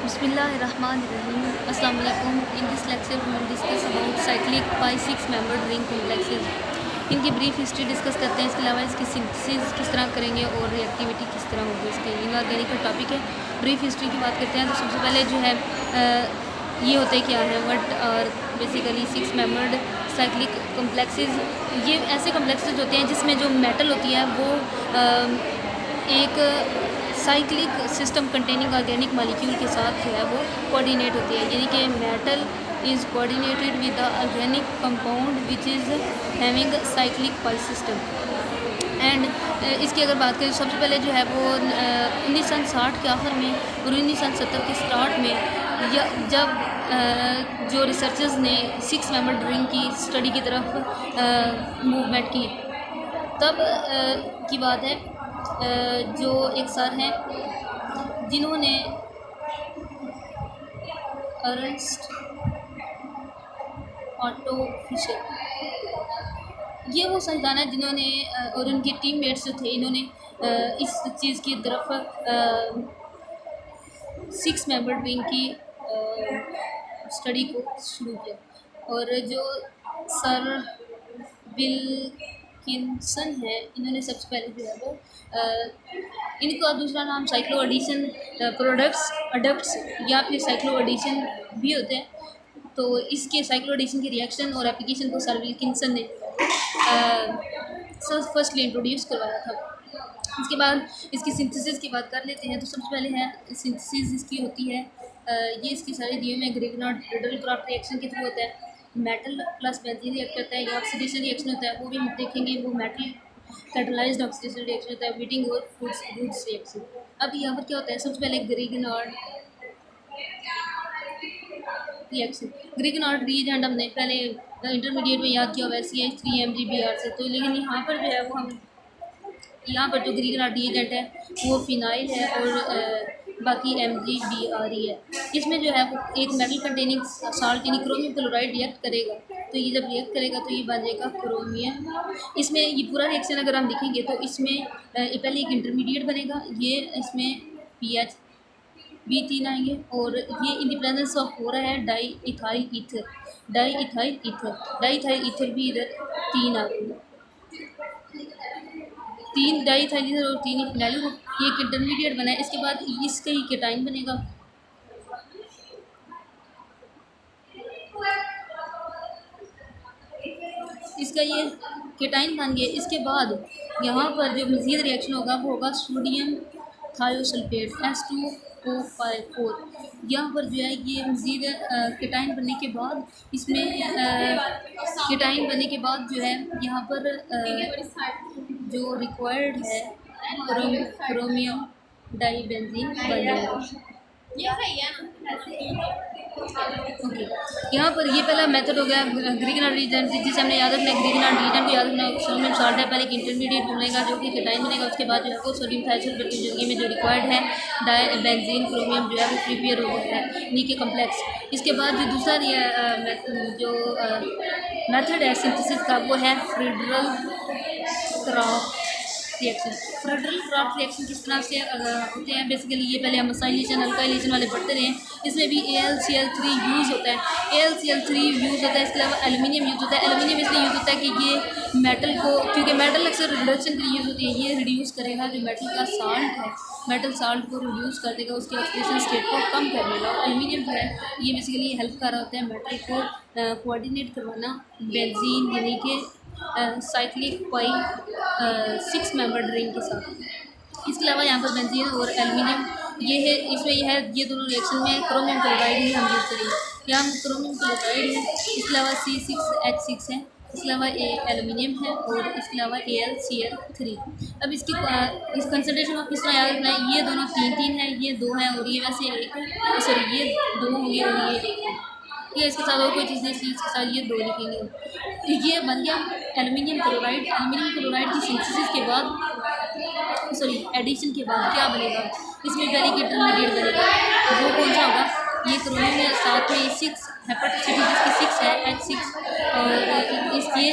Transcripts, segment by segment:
बिस्मिल्लाहिर्रहमानिर्रहीम। अस्सलाम वालेकुम। In this lecture we will discuss about cyclic bi 6 membered ring complexes. इनकी ब्रीफ हिस्ट्री डिस्कस करते हैं। इसके अलावा इसकी सिंथेसिस किस तरह करेंगे और रिएक्टिविटी किस तरह होगी। इसके इनऑर्गेनिक का टॉपिक है। ब्रीफ हिस्ट्री की बात करते हैं तो सबसे पहले जो है ये होते क्या है वट और बेसिकली 6 मेंबर्ड साइक्लिक कॉम्प्लेक्सेस। ये ऐसे कॉम्प्लेक्सेस होते हैं जिसमें जो मेटल होती है वो एक cyclic system containing organic molecule के साथ जो है वो कोऑर्डिनेट होती है, यानी कि metal is coordinated with the organic compound which is having cyclic pi system. And इसकी अगर बात करें सबसे पहले जो है वो 1960 के आखिर में और 1970 के स्टार्ट में जब जो रिसर्चर्स ने 6 मेंबर्ड रिंग की स्टडी की तरफ मूवमेंट की, तब की बात है। जो एक सर हैं जिन्होंने अर्नस्ट ऑटो फिशर, ये वो साइंसदान है जिन्होंने और उनके टीममेट्स जो थे इन्होंने इस चीज़ की तरफ 6 मेंबर्ड रिंग की स्टडी को शुरू किया। और जो सर विल्किंसन है, इन्होंने सबसे पहले जो है वो इनका दूसरा नाम साइक्लो एडिशन प्रोडक्ट्स अडक्ट्स या फिर साइक्लो एडिशन भी होते हैं। तो इसके साइक्लो एडिशन की रिएक्शन और एप्लीकेशन को सर विल्किंसन ने फर्स्टली इंट्रोड्यूस करवाया था। इसके बाद इसकी सिंथेसिस की बात कर लेते हैं। तो सबसे पहले है सिंथेसिस इसकी होती है, ये इसकी सारी दिए में ग्रिगनॉट रिडलक्राफ्ट रिएक्शन के थ्रू होता है। मेटल प्लस बेंजीन रिएक्ट करता है या ऑक्सीडेशन रिएक्शन होता है, वो भी हम देखेंगे। वो मेटल कैटलाइज्ड ऑक्सीडेशन रिएक्शन होता है, वीटिंग और फूड्स रिएक्शन। अब यहाँ पर क्या होता है, सबसे पहले ग्रिगनॉट रिएक्शन। ग्रिगनॉट रिएजेंट हमने पहले इंटरमीडिएट में याद किया हुआ है CH3MgBr से। तो लेकिन यहाँ पर जो है वो हम यहाँ पर जो ग्रिगनॉट रिएजेंट है वो फिनाइल है और बाकी MgBr ही है। इसमें जो है वो एक मेटल कंटेनिंग साल्ट यानी क्रोमियम क्लोराइड रिएक्ट करेगा। तो ये जब रिएक्ट करेगा तो ये बन जाएगा क्रोमियम। इसमें ये पूरा रिएक्शन अगर हम देखेंगे तो इसमें पहले एक इंटरमीडिएट बनेगा, ये इसमें PH B3 आएंगे और ये इन द प्रेजेंस ऑफ हो रहा है डाई इथाइल ईथर भी इधर 3 आ गए, 3 डाई इथाइल ईथर और 3 फिनाइल। ये एक इंटरमीडिएट बना है। इसके बाद इसका ही केटाइन बनेगा, इसका ये केटाइन बन गया। इसके बाद यहाँ पर जो मज़ीद रिएक्शन होगा वो होगा सोडियम थायोसल्फेट H2O4। यहाँ पर जो है ये मज़ीद केटाइन बनने के बाद इसमें केटाइन बनने के बाद जो है यहाँ पर जो रिक्वायर्ड है क्रोमियम डाईबेंजीन बन जाएगा। ओके, यहाँ पर ये पहला मेथड हो गया ग्रिगनॉट रिएजेंट, जिसे हमने याद रखना है। ग्रिगनॉट रिएजेंट को याद रखना, सोडियम साल्ट है, पहले एक इंटरमीडिएट बनेगा जो कि केटाइन बनेगा। उसके बाद जो है वो सोडियम थायोसल्फेट की जिंदगी में जो रिक्वायर्ड है डाईबेंजीन क्रोमियम जो है वो प्रिपेयर हो गया है नी के कम्प्लेक्स। इसके बाद जो दूसरा जो मेथड है सिंथेसिस का वो है फ्रीडरल क्राफ्ट रिएक्शन। फ्रीडरल क्राफ्ट रिएक्शन किस तरह से होते हैं, बेसिकली ये पहले हम असाइलेशन अल्काइलेशन वाले पढ़ते रहे हैं। इसमें भी AlCl3 यूज़ होता है, AlCl3 यूज़ होता है। इसके अलावा एल्यूमिनियम यूज़ होता है। एल्यूमिनियम इसलिए यूज़ होता है कि ये मेटल को, क्योंकि मेटल अक्सर रिडक्शन के लिए यूज़ होती है, ये रिड्यूस करेगा जो मेटल का साल्ट है, मेटल साल्ट को रिड्यूस कर देगा, उसके ऑक्सीडेशन स्टेट को कम कर देगा। और एल्यूमिनियम जो है ये बेसिकली हेल्प कर रहा होता है मेटल को कोऑर्डिनेट करवाना बेंजीन यानी कि साइक्लिक पाई 6 मेंबर्ड रिंग के साथ। इसके अलावा यहाँ पर बेंजीन और एल्यूमिनियम ये है, इसमें ये है, ये दोनों रिएक्शन में क्रोमियम क्लोराइड ही हम यूज़ करेंगे। यहाँ हम क्रोमियम क्लोराइड है, इसके अलावा C6H6 है, इसके अलावा एल्यूमिनियम है और इसके अलावा AlCl3। अब इसकी इस कंसनट्रेशन ऑफ किस तरह याद रखना है, ये दोनों 3 है, ये 2 है और ये वैसे 1 है, सॉरी ये 2 होंगे और ये 1 है। ये इसके साथ और कोई चीज़ नहीं, इसके साथ ये 2 लिखेंगे। ये बन गया एल्यूमिनियम क्लोराइड। एल्यूमिनियम क्लोराइड की सिंथेसिस के बाद, सॉरी एडिशन के बाद क्या बनेगा, इसमें पहले की इंटरमीडिएट बनेगा, वो कौन सा होगा, ये क्रोमियम है, साथ में 6 हेपेटोसिटी जिसकी 6 है H6 और इसमें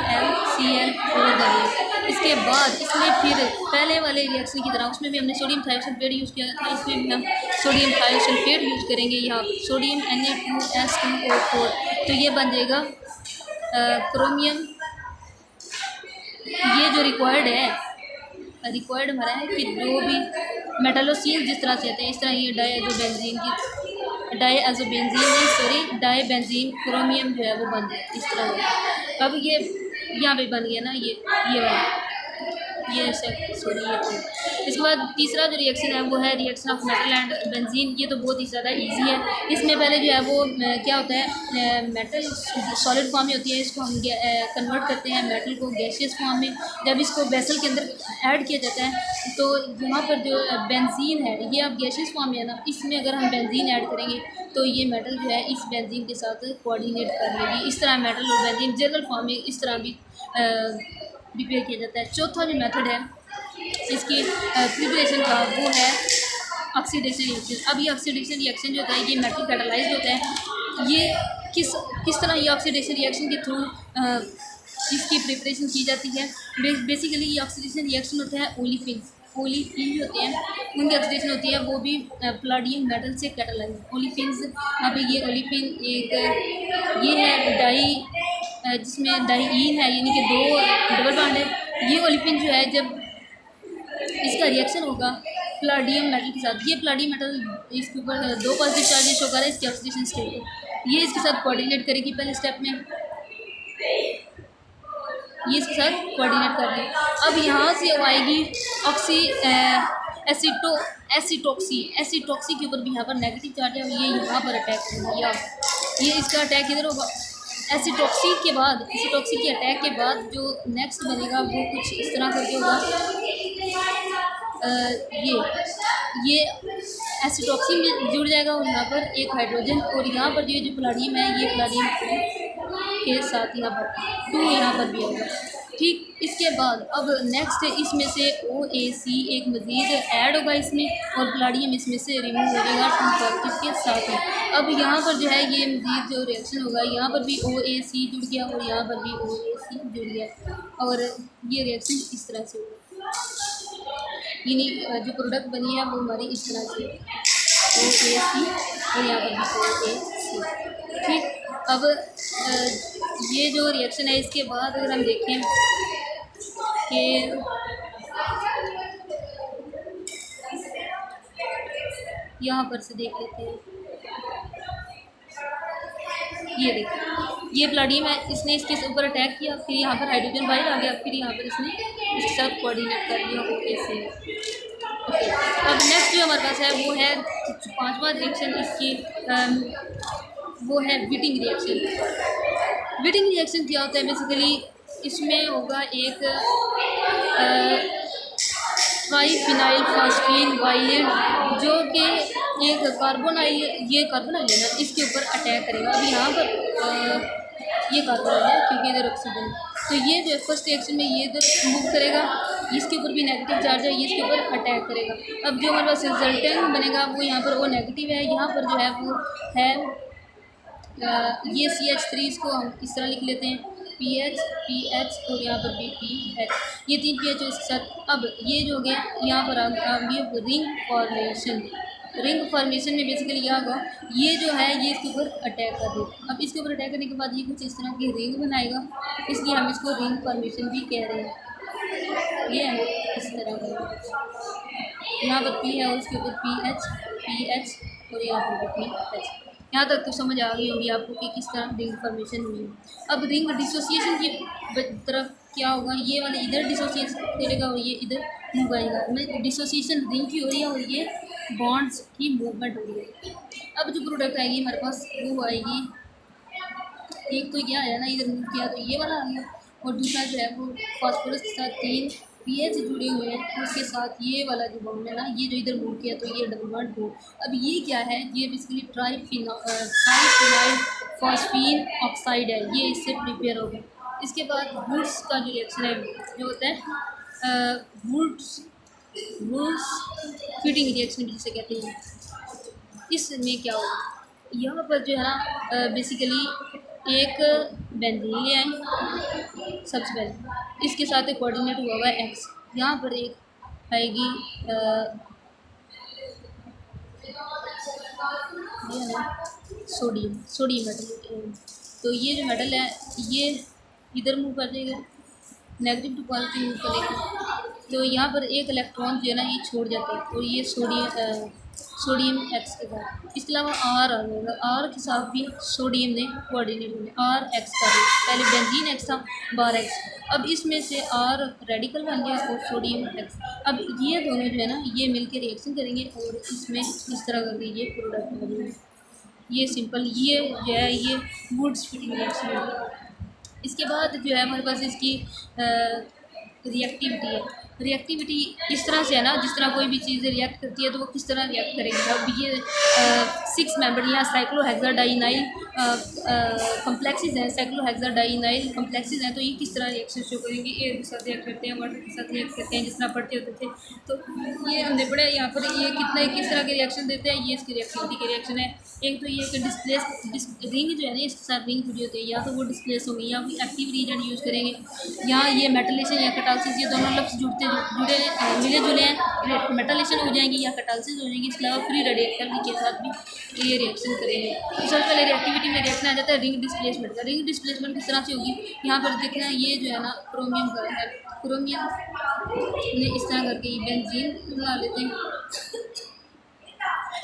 AlCl4 बनेगा। इसके बाद इसमें फिर पहले वाले रिएक्शन की तरह उसमें भी हमने सोडियम थायोसल्फेट यूज़ किया था, इसमें भी हम सोडियम थायोसल्फेट यूज़ करेंगे। यहाँ सोडियम Na2S2O4, तो ये बन जाएगा क्रोमियम। ये जो रिक्वायर्ड हमारा है कि जो भी मेटालोसिन जिस तरह से आते हैं इस तरह ये डाईएज़ोबेंजीन क्रोमियम जो है वो बन जाए इस तरह का। अब ये यहाँ पे बन गया ना ये वाला, ये सॉरी ये तो। इसके बाद तीसरा जो रिएक्शन है वो है reaction of metal and benzene. ये तो बहुत ही ज़्यादा इजी है। इसमें पहले जो है वो क्या होता है, मेटल सॉलिड फॉर्म में होती है, इसको हम कन्वर्ट करते हैं मेटल को गैसियस फॉर्म में। जब इसको वेसल के अंदर ऐड किया जाता है तो यहाँ पर जो बेंजीन है ये अब गैसियस फॉर्म में है ना, इसमें अगर हम बेंजीन ऐड करेंगे तो ये मेटल जो है इस बेंजीन के साथ कोऑर्डिनेट कर लेगी। इस तरह मेटल और बेंजीन जनरल फॉर्म में इस तरह भी प्रिपेयर किया जाता है। चौथा जो मेथड है इसकी प्रिपरेशन का वो है ऑक्सीडेशन रिएक्शन। अब ये ऑक्सीडेशन रिएक्शन जो होता है ये मेटल कैटालाइज्ड होता है। ये किस तरह ये ऑक्सीडेशन रिएक्शन के थ्रू इसकी प्रिपरेशन की जाती है। बेसिकली ये ऑक्सीडेशन रिएक्शन होता है ओलिफिन जो होते हैं उनकी ऑक्सीडेशन होती है, वो भी प्लाडियम मेटल से कैटालाइज ओलिफिन्स। अब ये ओलिफिन एक ये है डाई जिसमें डाईईन है यानी कि 2 डबल बॉन्ड है। ये ओलिफिन जो है जब इसका रिएक्शन होगा प्लाडियम मेटल के साथ, ये प्लाडियम मेटल इसके ऊपर 2 पॉजिटिव चार्जेस शो कर रहा है इसके ऑक्सीडेशन स्टेट को, ये इसके साथ कोऑर्डिनेट करेगी पहले स्टेप में, ये इसके साथ कोऑर्डिनेट कर रही है। अब यहाँ से आएगी एसिटोक्सी के ऊपर भी यहाँ पर नेगेटिव चार्ज है, ये यहाँ पर अटैक करेगा। ये इसका अटैक इधर होगा। एसिटोक्सी के अटैक के बाद जो नेक्स्ट बनेगा वो कुछ इस तरह करके होगा। ये एसिटोक्सी में जुड़ जाएगा और यहाँ पर एक हाइड्रोजन, और यहाँ पर जो प्लाडियम है ये प्लाडियम के साथ यहाँ पर 2 यहाँ पर भी होगा। ठीक, इसके बाद अब नेक्स्ट इसमें से OAC एक मज़ीद ऐड होगा इसमें, और प्लाडियम इसमें से रिमूव हो जाएगा 2 पॉजिटिव के साथ ही। अब यहाँ पर जो है ये मज़ीद जो रिएक्शन होगा यहाँ पर भी OAC जुड़ गया और यहाँ पर भी OAC जुड़ गया, और ये रिएक्शन इस तरह से होगा, यानी जो प्रोडक्ट बनी है वो हमारी इस तरह से OAC और यहाँ पर भी OAC। ठीक, अब ये जो रिएक्शन है इसके बाद अगर हम देखें कि यहाँ पर से देख लेते हैं, ये देखिए ये प्लाडियम है, इसने इसके ऊपर अटैक किया, फिर यहाँ पर हाइड्रोजन बाहर आ गया, फिर यहाँ पर इसने इसके साथ कोऑर्डिनेट कर लिया OAC। ओके, अब नेक्स्ट जो हमारे पास है वो है 5वां रिएक्शन इसकी, वो है विटिंग रिएक्शन। विटिंग रिएक्शन क्या होता है, बेसिकली इसमें होगा एक ट्राइफिनाइल फॉस्फीन वाइलेट जो कि एक कार्बोनाइल है ना, इसके ऊपर अटैक करेगा। अब यहाँ पर ये कार्बोनाइल है क्योंकि इधर ऑक्सीजन है, तो ये जो फर्स्ट रिएक्शन में ये इधर मूव करेगा, इसके ऊपर भी नेगेटिव चार्ज है, ये इसके ऊपर अटैक करेगा। अब जो हमारे पास रिजल्टेंट बनेगा वो यहाँ पर वो नेगेटिव है, यहाँ पर जो है वो है ये CH3, इसको हम इस तरह लिख लेते हैं PH और यहाँ पर भी PH, ये 3 PH इसके साथ। अब ये जो हो गया यहाँ पर ये रिंग फॉर्मेशन में बेसिकली क्या होगा, ये जो है ये इसके ऊपर अटैक कर देगा। अब इसके ऊपर अटैक करने के बाद ये कुछ इस तरह की रिंग बनाएगा, इसलिए हम इसको रिंग फॉर्मेशन भी कह रहे हैं। ये है इस तरह का, यहाँ पर P है और उसके ऊपर PH और यहाँ पर भी PH। यहाँ तक तो समझ आ गई होगी आपको कि किस तरह रिंग फॉर्मेशन हुई है। अब रिंग डिसोसिएशन की तरफ क्या होगा, ये वाले इधर डिसोसिएशन करेगा और ये इधर मूव आएगा। डिसोसिएशन रिंग की हो रही है और ये बॉन्ड्स की मूवमेंट हो रही है। अब जो प्रोडक्ट आएगी हमारे पास वो आएगी, एक तो क्या आया ना इधर मूव किया तो ये वाला आ गया, और दूसरा जो है वो फास्फोरस के साथ 3 PH जुड़े हुए हैं, उसके साथ ये वाला जो बॉन्ड है ना, ये जो इधर मूव किया तो ये डबल बॉन्ड हो। अब ये क्या है, ये बेसिकली ट्राइफिनाइल फॉस्फीन ऑक्साइड है, ये इससे प्रिपेयर हो गया। इसके बाद वुड्स का जो रिएक्शन है जो होता है वुड्स फिटिंग रिएक्शन जिसे कहते हैं। इसमें क्या होगा, यहाँ पर जो है ना बेसिकली एक बेंजीन ले आए, सबसे पहले इसके साथ एक कोऑर्डिनेट हुआ हुआ है एक्स। यहाँ पर एक आएगी ये है सोडियम मेटल। तो ये जो मेटल है ये इधर मूव कर जाएगा, नेगेटिव टू पॉजिटिव मूव करेगा। तो यहाँ पर एक इलेक्ट्रॉन जो है ना ये छोड़ जाता है और ये सोडियम एक्स के साथ। इसके अलावा आर आ जाएगा, आर के साथ भी सोडियम ने कोऑर्डिनेट होने आर एक्स का। पहले बेंजीन एक्स था, बार एक्स। अब इसमें से आर रेडिकल बन गया और सोडियम एक्स। अब ये दोनों जो है ना ये मिलकर रिएक्शन करेंगे और इसमें इस तरह करके ये प्रोडक्ट बनेगा। ये सिंपल ये जो है ये वुड स्प्लिटिंग रिएक्शन है। इसके बाद जो है हमारे पास इसकी रिएक्टिविटी है। रिएक्टिविटी इस तरह से है ना, जिस तरह कोई भी चीज़ रिएक्ट करती है तो वो किस तरह रिएक्ट करेगी। अब ये 6 मेंबर यहाँ साइक्लोहेक्साडाइनाइल कम्प्लेक्सेस हैं, साइक्लोहेक्साडाइनाइल कम्प्लेक्सेस हैं। तो ये किस तरह रिएक्शन शो करेंगे, एयर के साथ रिएक्ट करते हैं, वाटर के साथ रिएक्ट करते हैं, जिस तरह पढ़ते होते थे। तो ये हमने पढ़ा यहाँ पर ये किस तरह के रिएक्शन देते हैं। ये इसकी रिएक्टिविटी के रिएक्शन है। एक तो ये कि रिंग जो है ना इसके साथ रिंग जुड़ी होती है, या तो वो डिस्प्लेस होंगी या फिर एक्टिव रीजन यूज़ करेंगे। यहाँ ये मेटलेशन या कटालसिस ये दोनों लफ्ज़ जुड़े मिले जुले हैं, मेटलेशन हो जाएंगी या कटालसिस हो जाएंगी। इसके अलावा फ्री रेडिकल के साथ भी ये रिएक्शन करेंगे। तो सबसे पहले रिएक्टिविटी में रिएक्शन आ जाता है रिंग डिस्प्लेसमेंट का। रिंग डिस्प्लेसमेंट किस तरह से होगी, यहाँ पर देखना है ये जो है ना क्रोमियम का है। क्रोमियम ने इस तरह करके बेंजीन बना लेते हैं।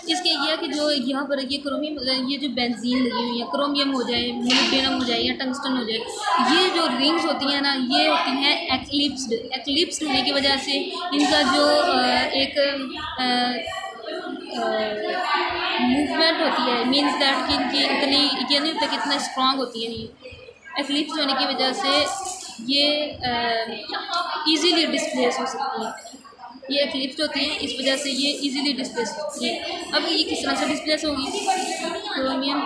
इसके ये है कि जो यहाँ पर ये क्रोमियम ये जो बेंजीन लगी हुई है, क्रोमियम हो जाए, मोलिब्डेनम हो जाए या टंगस्टन हो जाए, ये जो रिंग्स होती हैं ना ये होती हैं एक्लिप्स्ड होने की वजह से इनका जो एक मूवमेंट होती है, मीन्स दैट कि इनकी इतनी ये नहीं होता कि इतना स्ट्रॉन्ग होती है। ये एक्लिप्स होने की वजह से ये ईजीली डिस्प्लेस हो सकती है। ये एक्लिप्स होती हैं, इस वजह से ये इजीली डिस्प्लेस होती है। अब ये किस तरह से डिस्प्लेस होगी, क्रोमियम